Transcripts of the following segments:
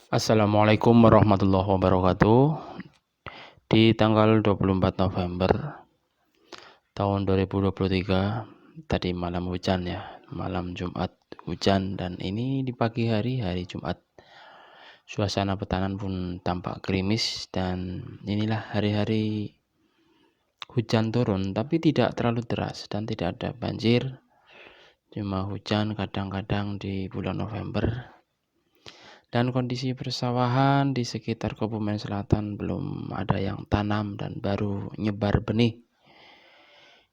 Assalamualaikum warahmatullahi wabarakatuh. Di tanggal 24 November tahun 2023, tadi malam hujan ya, malam Jumat hujan, dan ini di pagi hari Jumat. Suasana petanan pun tampak gerimis, dan inilah hari-hari hujan turun, tapi tidak terlalu deras dan tidak ada banjir. Cuma hujan kadang-kadang di bulan November. Dan kondisi persawahan di sekitar Kebumen Selatan belum ada yang tanam dan baru nyebar benih.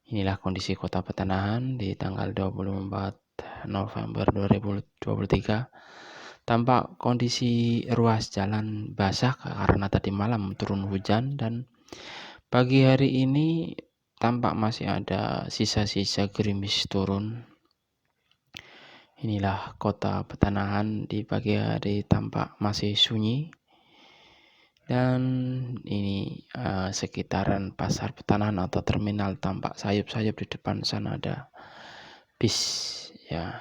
Inilah kondisi kota Petanahan di tanggal 24 November 2023. Tampak kondisi ruas jalan basah karena tadi malam turun hujan, dan pagi hari ini tampak masih ada sisa-sisa gerimis turun. Inilah kota Petanahan di pagi hari, tampak masih sunyi. Dan ini sekitaran pasar Petanahan atau terminal, tampak sayup-sayup di depan sana ada bis ya,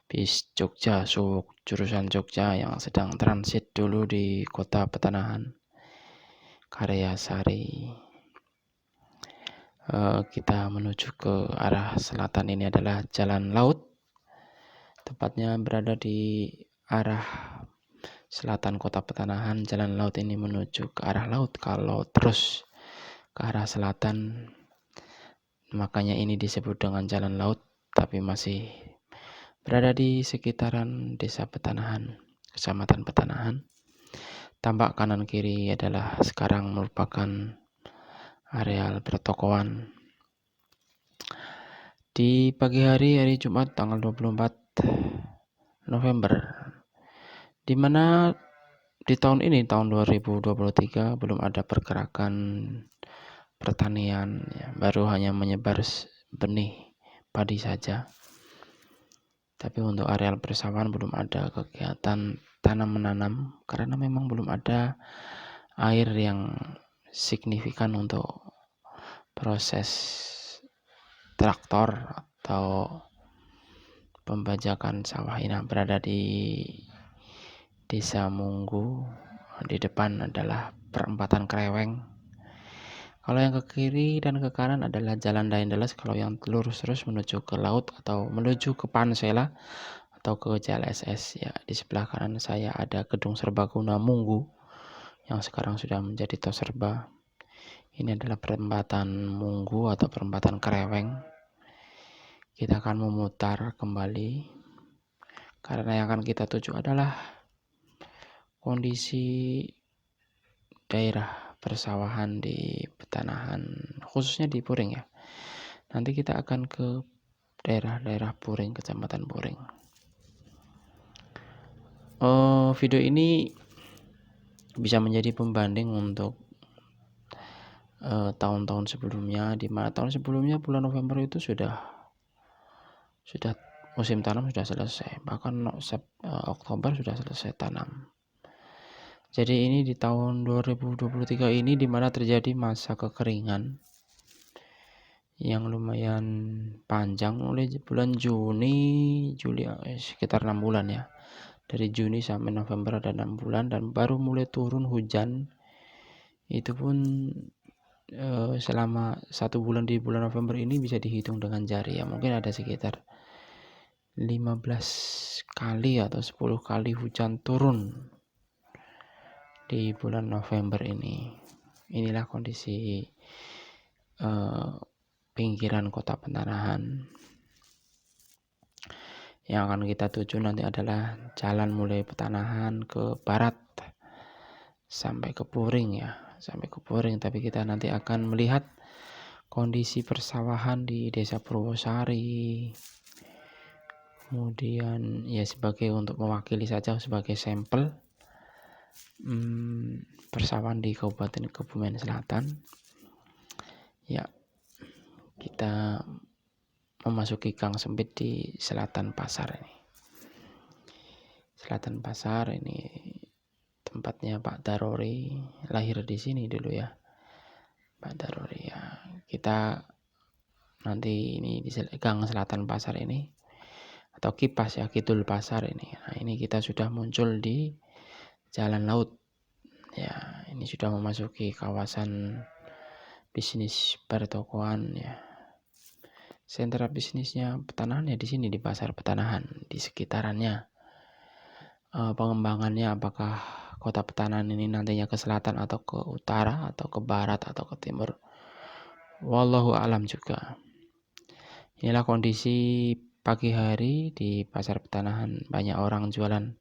bis Jogja, jurusan Jogja yang sedang transit dulu di kota Petanahan, Karyasari. Kita menuju ke arah selatan, ini adalah jalan laut, tepatnya berada di arah selatan kota Petanahan. Jalan laut ini menuju ke arah laut. Kalau terus ke arah selatan, makanya ini disebut dengan jalan laut, tapi masih berada di sekitaran desa Petanahan, kecamatan Petanahan. Tampak kanan kiri adalah sekarang merupakan areal pertokoan. Di pagi hari Jumat tanggal 24 November, di mana di tahun ini, tahun 2023, belum ada pergerakan pertanian ya, baru hanya menyebar benih padi saja. Tapi untuk areal persawahan belum ada kegiatan tanam menanam karena memang belum ada air yang signifikan untuk proses traktor atau pembajakan sawah. Ini berada di Desa Munggu. Di depan adalah perempatan Kreweng. Kalau yang ke kiri dan ke kanan adalah Jalan Daendeles. Kalau yang lurus terus menuju ke laut atau menuju ke Pansela atau ke JLSS ya. Di sebelah kanan saya ada Gedung Serbaguna Munggu yang sekarang sudah menjadi Toserba. Ini adalah perempatan Munggu atau perempatan Kreweng. Kita akan memutar kembali karena yang akan kita tuju adalah kondisi daerah persawahan di Petanahan, khususnya di Puring ya. Nanti kita akan ke daerah-daerah Puring, Kecamatan Puring. Video ini bisa menjadi pembanding untuk tahun-tahun sebelumnya, di mana tahun sebelumnya bulan November itu sudah musim tanam sudah selesai, bahkan Oktober sudah selesai tanam. Jadi ini di tahun 2023 ini di mana terjadi masa kekeringan yang lumayan panjang, mulai bulan Juli sekitar 6 bulan ya. Dari Juni sampai November ada 6 bulan, dan baru mulai turun hujan itu pun selama 1 bulan di bulan November ini bisa dihitung dengan jari ya. Mungkin ada sekitar 15 kali atau 10 kali hujan turun di bulan November ini. Inilah kondisi pinggiran kota Petanahan. Yang akan kita tuju nanti adalah jalan mulai Petanahan ke barat sampai ke Puring ya, sampai ke Puring. Tapi kita nanti akan melihat kondisi persawahan di Desa Purwosari. Kemudian ya sebagai untuk mewakili saja, sebagai sampel persawahan di Kabupaten Kebumen Selatan. Ya, kita memasuki gang sempit di Selatan Pasar ini. Selatan Pasar ini tempatnya Pak Darori, lahir di sini dulu ya, Pak Darori ya. Kita nanti ini di gang Selatan Pasar ini atau Kipas ya, Kidul Pasar ini. Nah, ini kita sudah muncul di jalan laut. Ya, ini sudah memasuki kawasan bisnis pertokoan ya. Sentra bisnisnya petanahan ya di sini, di pasar Petanahan, di sekitarannya. Pengembangannya apakah kota Petanahan ini nantinya ke selatan atau ke utara atau ke barat atau ke timur, wallahu alam juga. Inilah kondisi pagi hari di pasar Petanahan. Banyak orang jualan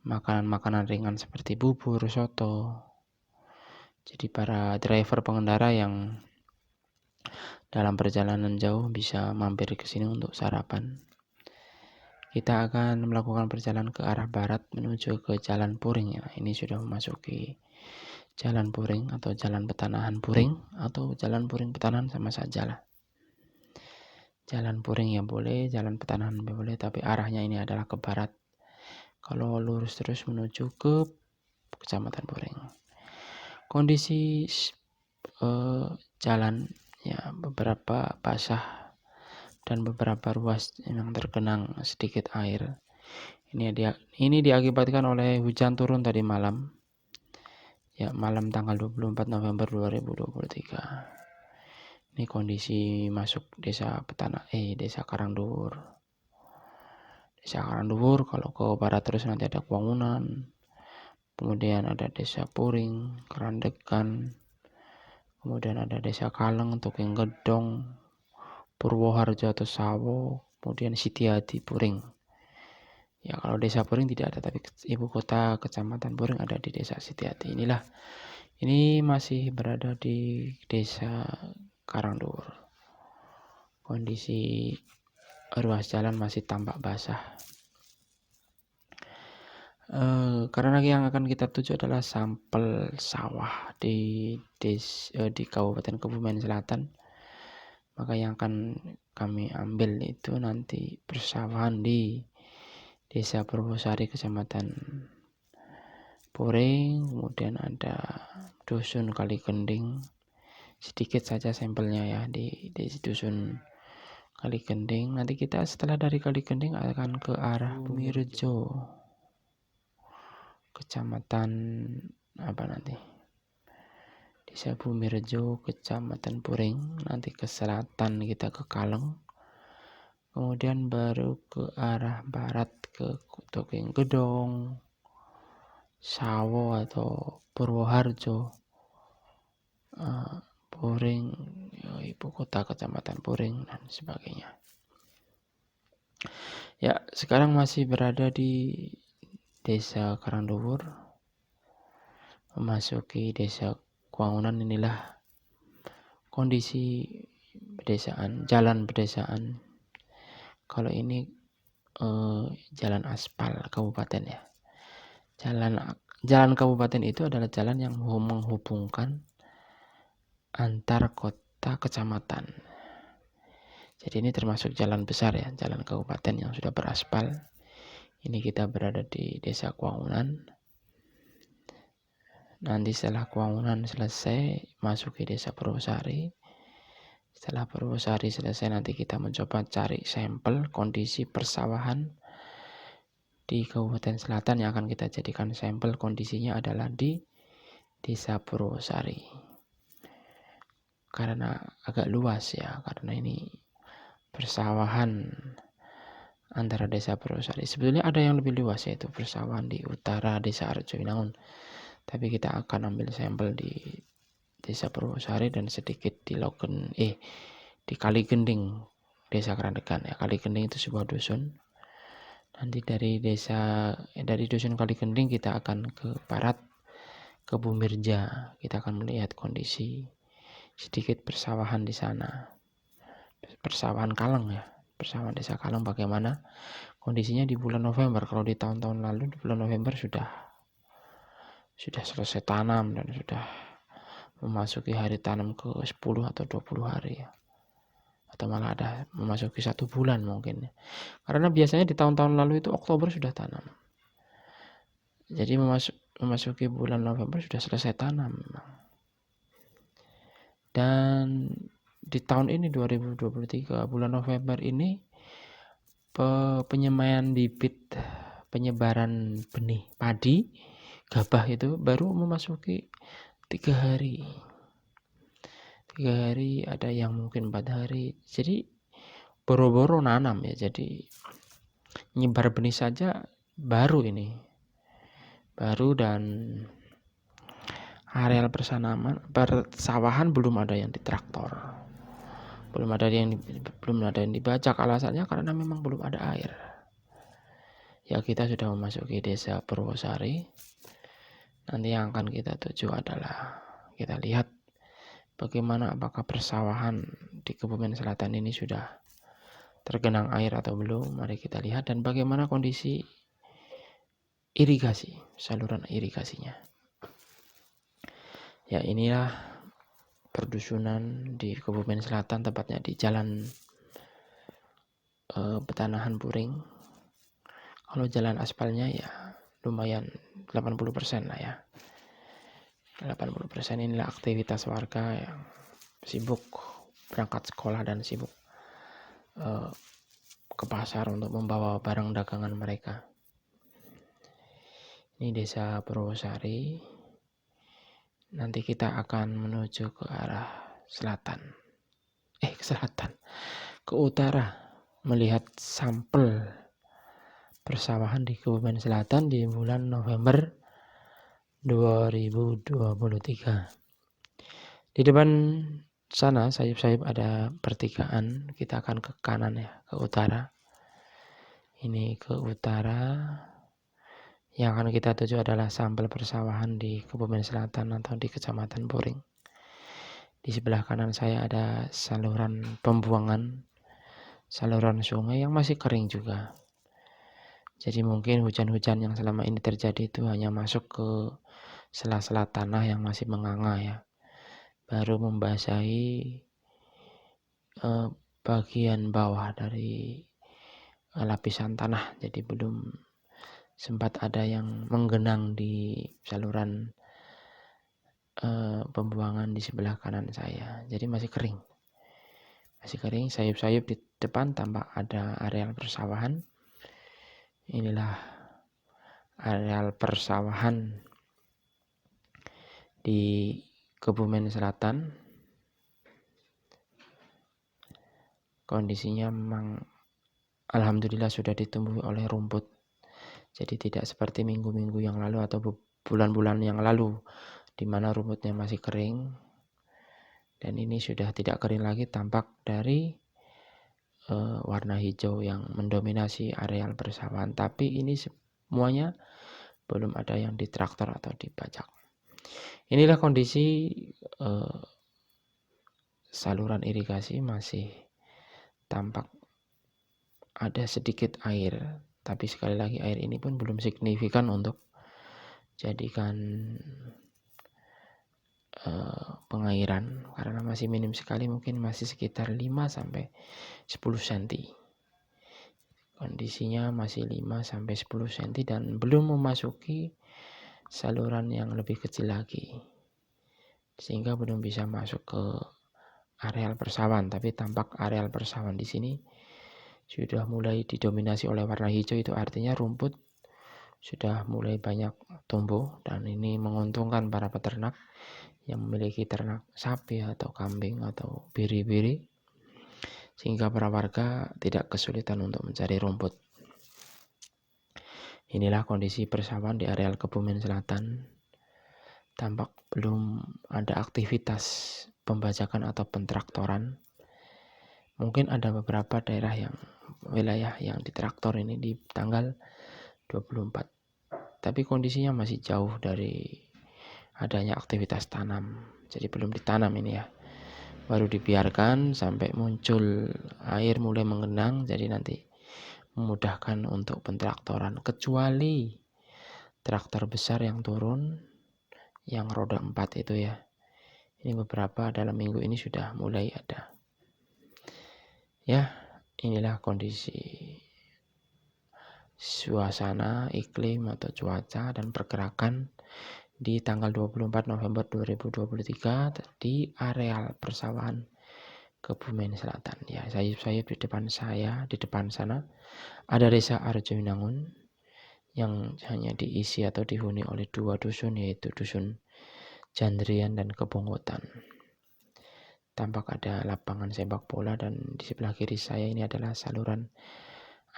makanan-makanan ringan seperti bubur, soto. Jadi para driver pengendara yang dalam perjalanan jauh bisa mampir ke sini untuk sarapan. Kita akan melakukan perjalanan ke arah barat menuju ke Jalan Puring ya. Ini sudah memasuki Jalan Puring atau Jalan Petanahan Puring atau Jalan Puring Petanahan sama saja lah. Jalan Puring ya boleh, Jalan Petanahan ya boleh, tapi arahnya ini adalah ke barat. Kalau lurus terus menuju ke Kecamatan Puring. Kondisi jalan ya beberapa basah dan beberapa ruas yang tergenang sedikit air. Ini diakibatkan oleh hujan turun tadi malam. Ya, malam tanggal 24 November 2023. Ini kondisi masuk desa desa Karangduwur. Desa Karangduwur, kalau ke barat terus nanti ada Kuangunan. Kemudian ada desa Puring, Kerandegan. Kemudian ada desa Kaleng, Tuking Gedong, Purwoharjo atau Sawo, kemudian Sitiadi, Puring. Ya, kalau desa Puring tidak ada, tapi ibu kota Kecamatan Puring ada di desa Sitiadi. Ini masih berada di desa Karangduwur. Kondisi ruas jalan masih tampak basah. Karena yang akan kita tuju adalah sampel sawah di Kabupaten Kebumen Selatan. Maka yang akan kami ambil itu nanti persawahan di Desa Purwosari, Kecamatan Puring, kemudian ada Dusun Kaligending. Sedikit saja sampelnya ya di Dusun Kaligending. Nanti kita setelah dari Kaligending akan ke arah Bumirejo, Kecamatan Desa Bumirejo, Kecamatan Puring. Nanti ke selatan kita ke Kaleng. Kemudian baru ke arah barat ke Tuking Gedong, Sawo atau Purwoharjo, Puring, ibu kota Kecamatan Puring dan sebagainya. Ya, sekarang masih berada di Desa Karangduwur, memasuki Desa Kuangunan. Inilah kondisi pedesaan, jalan pedesaan. Kalau ini jalan aspal kabupaten ya. Jalan kabupaten itu adalah jalan yang menghubungkan antar kota kecamatan. Jadi ini termasuk jalan besar ya, jalan kabupaten yang sudah beraspal. Ini kita berada di Desa Kuangunan. Nanti setelah Kuangunan selesai, masuk ke Desa Purwosari. Setelah Purwosari selesai, nanti kita mencoba cari sampel kondisi persawahan di Kabupaten Selatan yang akan kita jadikan sampel. Kondisinya adalah di Desa Purwosari. Karena agak luas ya, karena ini persawahan antara Desa Purwosari. Sebetulnya ada yang lebih luas, yaitu persawahan di utara Desa Arjowinangun. Tapi kita akan ambil sampel di Desa Purwosari dan sedikit di Kaligending, Desa Kerandegan ya. Kaligending itu sebuah dusun. Nanti dari dusun Kaligending kita akan ke barat ke Bumirja. Kita akan melihat kondisi sedikit persawahan di sana. Persawahan Kaleng ya. Persawahan Desa Kaleng bagaimana kondisinya di bulan November. Kalau di tahun-tahun lalu di bulan November sudah selesai tanam dan sudah memasuki hari tanam ke 10 atau 20 hari ya. Atau malah ada memasuki 1 bulan mungkin ya. Karena biasanya di tahun-tahun lalu itu Oktober sudah tanam. Jadi memasuki bulan November sudah selesai tanam memang. Dan di tahun ini 2023 bulan November ini penyemaian bibit penyebaran benih padi gabah itu baru memasuki 3 hari. 3 hari, ada yang mungkin 4 hari. Jadi boro-boro nanam ya. Jadi nyebar benih saja baru ini. Baru, dan areal persawahan belum ada yang ditraktor. Belum ada yang dibajak. Alasannya karena memang belum ada air. Ya, kita sudah memasuki desa Purwosari. Nanti yang akan kita tuju adalah kita lihat bagaimana, apakah persawahan di Kebumen Selatan ini sudah tergenang air atau belum. Mari kita lihat, dan bagaimana kondisi irigasi, saluran irigasinya. Ya, inilah perdusunan di Kebumen Selatan, tepatnya di Jalan Petanahan Puring. Kalau jalan aspalnya ya lumayan 80% lah ya. 80% inilah aktivitas warga yang sibuk berangkat sekolah dan sibuk ke pasar untuk membawa barang dagangan mereka. Ini desa Purwosari. Nanti kita akan menuju ke arah selatan. Ke utara, melihat sampel persawahan di Kebumen Selatan di bulan November 2023. Di depan sana sayup-sayup ada pertigaan. Kita akan ke kanan ya, ke utara. Ini ke utara. Yang akan kita tuju adalah sampel persawahan di Kebumen Selatan atau di Kecamatan Puring. Di sebelah kanan saya ada saluran pembuangan, saluran sungai yang masih kering juga. Jadi mungkin hujan-hujan yang selama ini terjadi itu hanya masuk ke sela-sela tanah yang masih menganga ya. Baru membasahi bagian bawah dari lapisan tanah. Jadi belum sempat ada yang menggenang di saluran pembuangan di sebelah kanan saya. Jadi masih kering. Sayup-sayup di depan tampak ada areal persawahan. Inilah areal persawahan di Kebumen Selatan. Kondisinya memang alhamdulillah sudah ditumbuhi oleh rumput. Jadi tidak seperti minggu-minggu yang lalu atau bulan-bulan yang lalu di mana rumputnya masih kering. Dan ini sudah tidak kering lagi, tampak dari warna hijau yang mendominasi areal persawahan. Tapi ini semuanya belum ada yang ditraktor atau dibajak. Inilah kondisi saluran irigasi, masih tampak ada sedikit air. Tapi sekali lagi air ini pun belum signifikan untuk jadikan pengairan, karena masih minim sekali, mungkin masih sekitar 5-10 cm. Kondisinya masih 5-10 cm dan belum memasuki saluran yang lebih kecil lagi, sehingga belum bisa masuk ke areal persawahan. Tapi tampak areal persawahan di sini sudah mulai didominasi oleh warna hijau. Itu artinya rumput sudah mulai banyak tumbuh, dan ini menguntungkan para peternak yang memiliki ternak sapi atau kambing atau biri-biri, sehingga para warga tidak kesulitan untuk mencari rumput. Inilah kondisi persawahan di areal Kebumen Selatan. Tampak belum ada aktivitas pembajakan atau pentraktoran. Mungkin ada beberapa wilayah yang ditraktor ini di tanggal 24. Tapi kondisinya masih jauh dari adanya aktivitas tanam. Jadi belum ditanam ini ya. Baru dibiarkan sampai muncul air mulai menggenang. Jadi nanti memudahkan untuk pentraktoran. Kecuali traktor besar yang turun, yang roda 4 itu ya. Ini beberapa dalam minggu ini sudah mulai ada. Ya, inilah kondisi suasana, iklim atau cuaca dan pergerakan di tanggal 24 November 2023 di areal persawahan Kebumen Selatan. Ya, sayup-sayup di depan saya, di depan sana ada desa Arjowinangun. yang hanya diisi atau dihuni oleh 2 dusun, yaitu Dusun Jandrian dan Kebongkotan. Tampak ada lapangan sepak bola, dan di sebelah kiri saya ini adalah saluran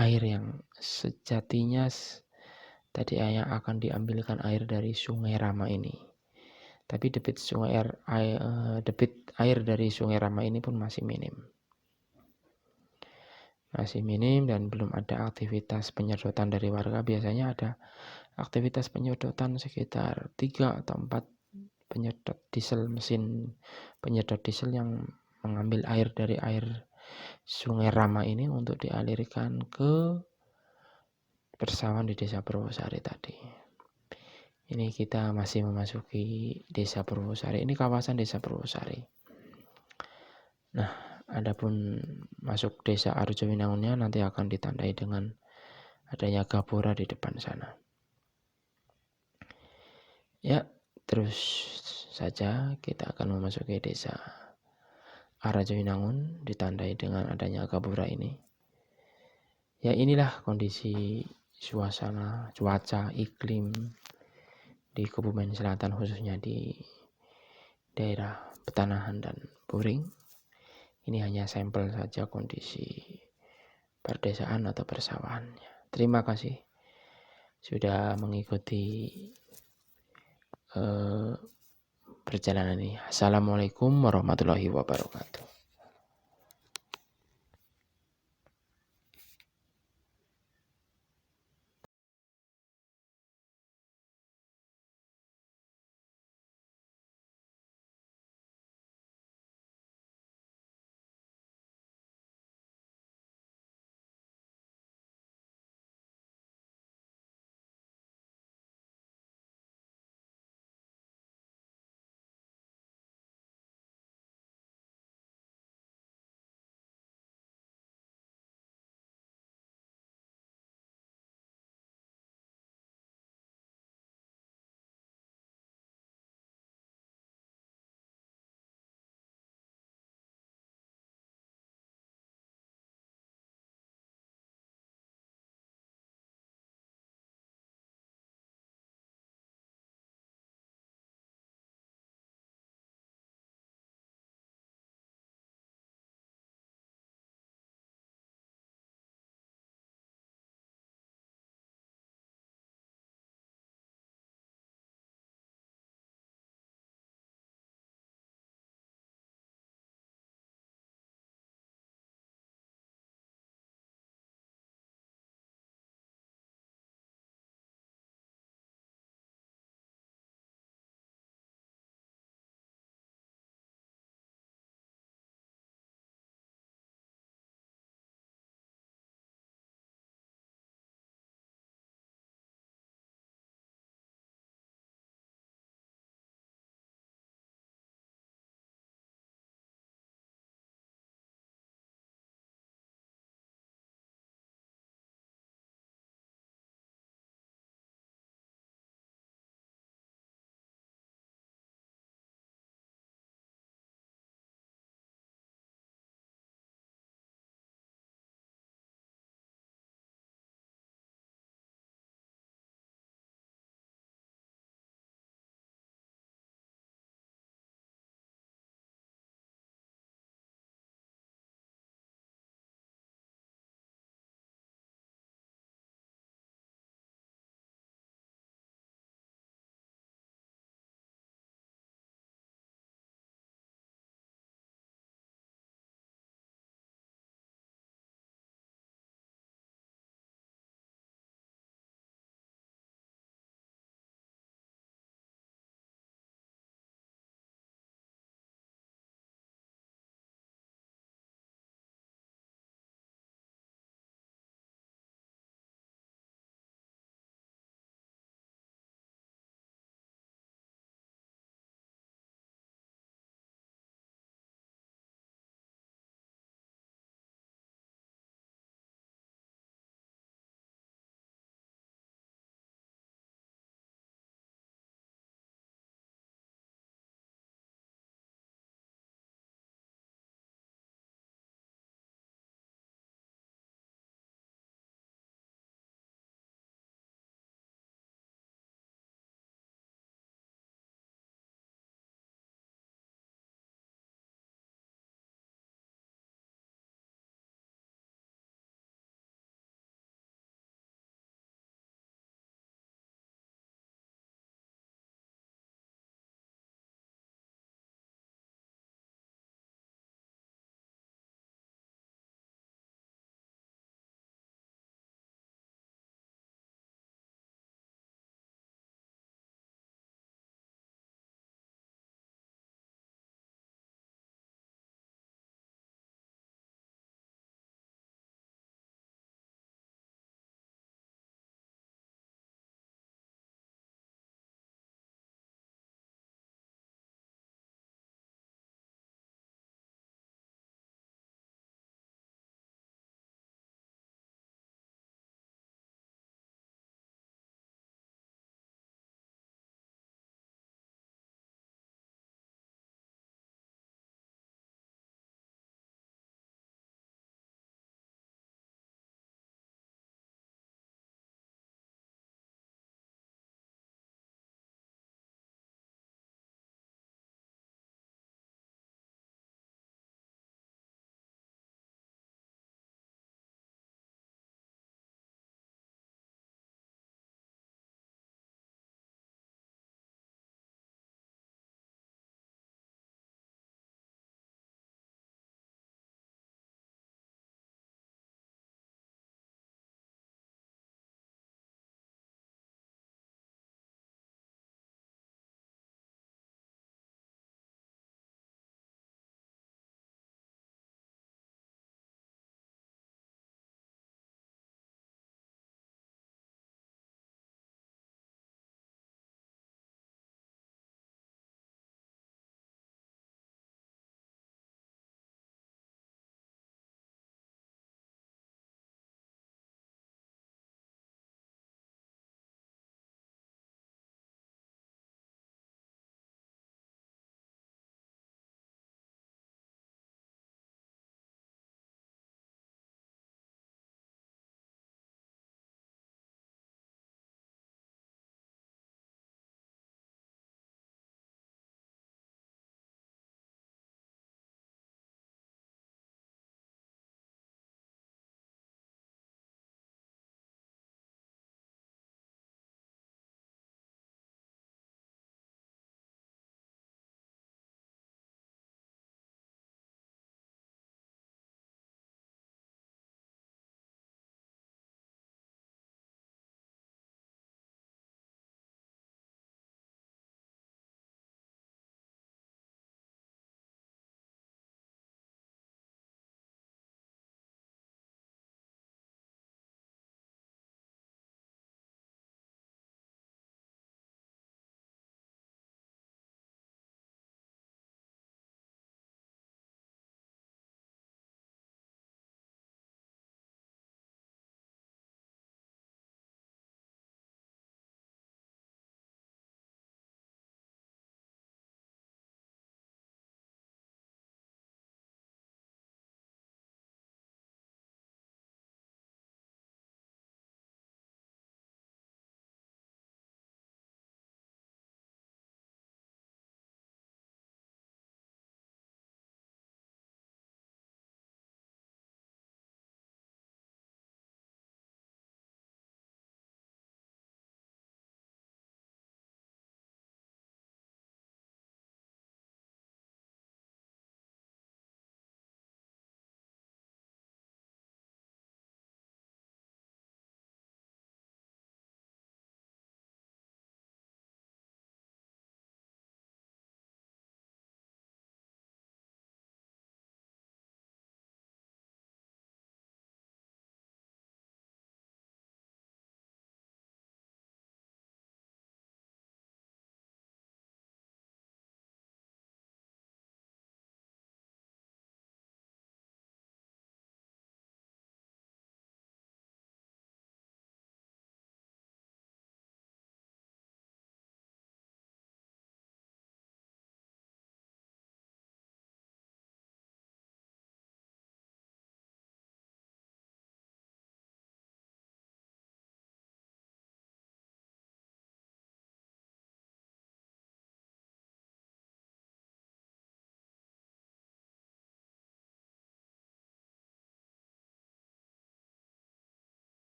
air yang sejatinya tadi akan diambilkan air dari Sungai Rama ini. Tapi debit air dari Sungai Rama ini pun masih minim. Dan belum ada aktivitas penyedotan dari warga. Biasanya ada aktivitas penyedotan sekitar 3 atau 4 penyedot diesel, mesin penyedot diesel yang mengambil air dari air Sungai Rama ini untuk dialirkan ke persawahan di Desa Purwosari tadi. Ini kita masih memasuki Desa Purwosari. Ini kawasan Desa Purwosari. Nah, adapun masuk Desa Arjowinangunnya nanti akan ditandai dengan adanya gapura di depan sana. Ya, terus saja kita akan memasuki Desa Arjowinangun ditandai dengan adanya gapura ini. Ya, inilah kondisi suasana, cuaca, iklim di Kebumen Selatan, khususnya di daerah Petanahan dan Puring. Ini hanya sampel saja kondisi perdesaan atau persawahannya. Terima kasih sudah mengikuti perjalanan ini. Assalamualaikum warahmatullahi wabarakatuh.